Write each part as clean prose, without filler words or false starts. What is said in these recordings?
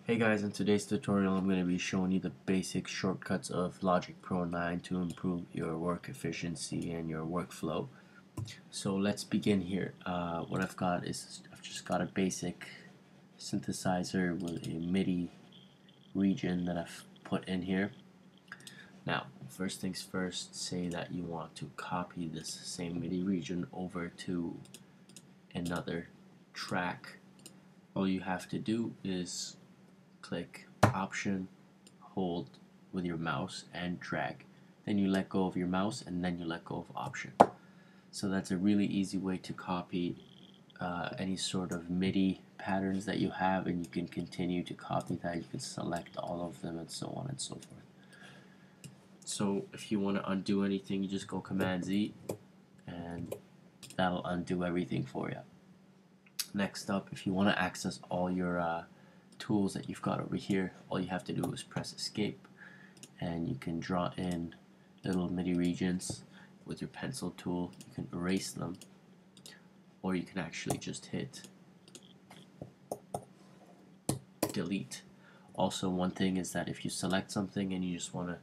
Hey guys, in today's tutorial I'm going to be showing you the basic shortcuts of Logic Pro 9 to improve your work efficiency and your workflow. So let's begin here. What I've got is I've just got a basic synthesizer with a MIDI region that I've put in here. Now, first things first, say that you want to copy this same MIDI region over to another track. All you have to do is click Option, hold with your mouse and drag. Then you let go of your mouse and then you let go of Option. So that's a really easy way to copy any sort of MIDI patterns that you have, and you can continue to copy that. You can select all of them and so on and so forth. So if you want to undo anything, you just go Command Z and that'll undo everything for you. Next up, if you want to access all your tools that you've got over here, all you have to do is press Escape and you can draw in little MIDI regions with your pencil tool. You can erase them, or you can actually just hit delete. Also, one thing is that if you select something and you just want to,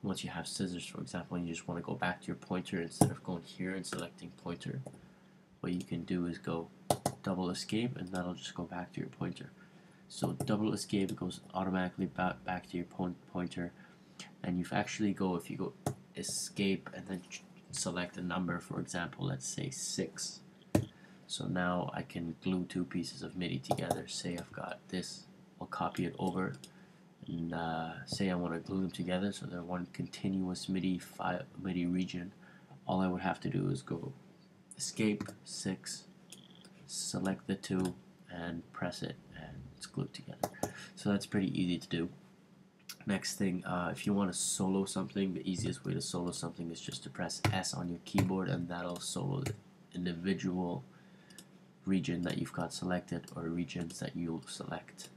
once you have scissors for example, and you just want to go back to your pointer instead of going here and selecting pointer, what you can do is go double escape and that'll just go back to your pointer. So double escape goes automatically back to your pointer, and you've actually if you go escape and then select a number, for example, let's say 6. So now I can glue two pieces of MIDI together. Say I've got this, I'll copy it over, and say I want to glue them together so they're one continuous MIDI region. All I would have to do is go escape 6, select the 2, and press it, and it's glued together. So that's pretty easy to do. Next thing, if you want to solo something, the easiest way to solo something is just to press S on your keyboard, and that'll solo the individual region that you've got selected, or regions that you'll select.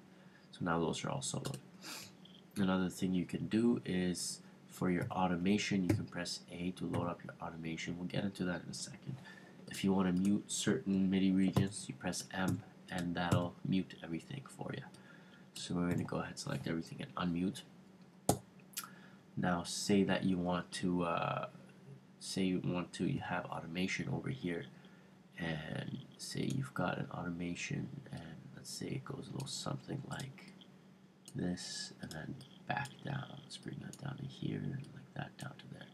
So now those are all soloed. Another thing you can do is for your automation, you can press A to load up your automation. We'll get into that in a second. If you want to mute certain MIDI regions, you press M and that'll mute everything for you. So we're going to go ahead and select everything and unmute. Now say that you want to you have automation over here, and say you've got an automation, and let's say it goes a little something like this and then back down. Let's bring that down to here and like that down to there.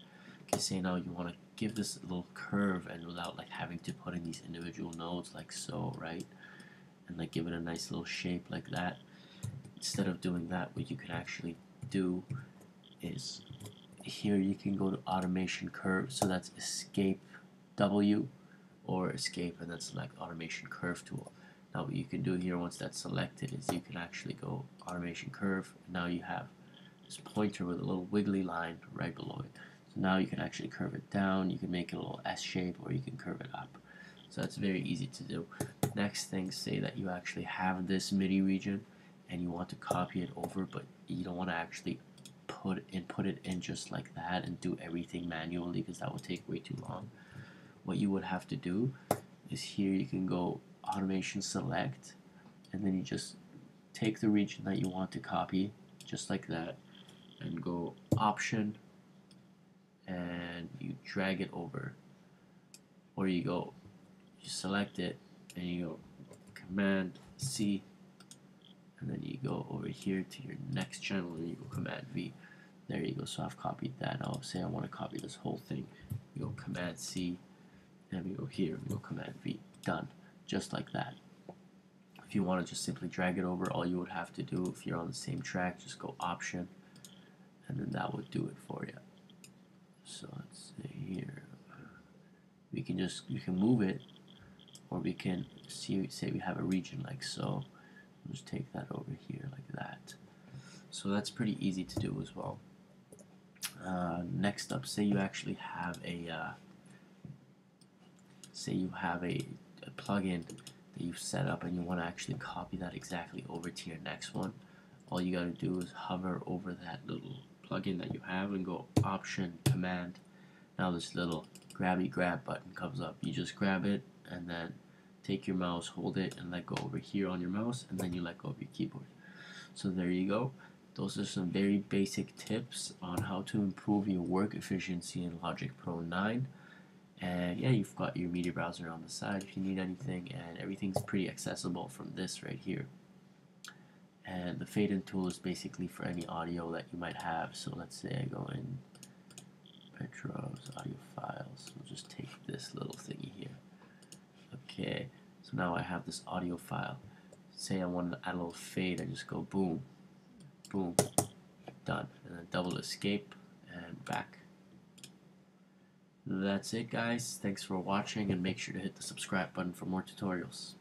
Okay, say now you want to give this a little curve, and without like having to put in these individual nodes like so, right? And like give it a nice little shape like that. Instead of doing that, what you can actually do is here you can go to automation curve, so that's escape W or escape and then select automation curve tool. Now what you can do here once that's selected is you can actually go automation curve, and now you have this pointer with a little wiggly line right below it. So now you can actually curve it down, you can make it a little S shape, or you can curve it up. So that's very easy to do. Next thing, say that you actually have this MIDI region and you want to copy it over, but you don't want to actually put it in just like that and do everything manually, because that would take way too long. What you would have to do is here you can go automation select, and then you just take the region that you want to copy just like that and go option and you drag it over, or you select it and you go Command C, and then you go over here to your next channel and you go Command V. There you go. So I've copied that. Now say I want to copy this whole thing. You go Command C, and we go here, we go Command V. Done. Just like that. If you want to just simply drag it over, all you would have to do, if you're on the same track, just go Option, and then that would do it for you. So let's say here, you can move it, or we can say we have a region like so. We'll just take that over here like that. So that's pretty easy to do as well. Next up, say you actually have a plugin that you've set up and you want to actually copy that exactly over to your next one. All you got to do is hover over that little plugin that you have and go Option, Command. Now this little grab button comes up. You just grab it and then take your mouse, hold it, and let go over here on your mouse, and then you let go of your keyboard. So there you go. Those are some very basic tips on how to improve your work efficiency in Logic Pro 9. And yeah, you've got your media browser on the side if you need anything, and everything's pretty accessible from this right here. And the fade in tool is basically for any audio that you might have. So let's say I go in Petro's audio files. We'll just take this little thingy here. Okay, so now I have this audio file. Say I want to add a little fade, I just go boom, boom, done. And then double escape and back. That's it, guys. Thanks for watching, and make sure to hit the subscribe button for more tutorials.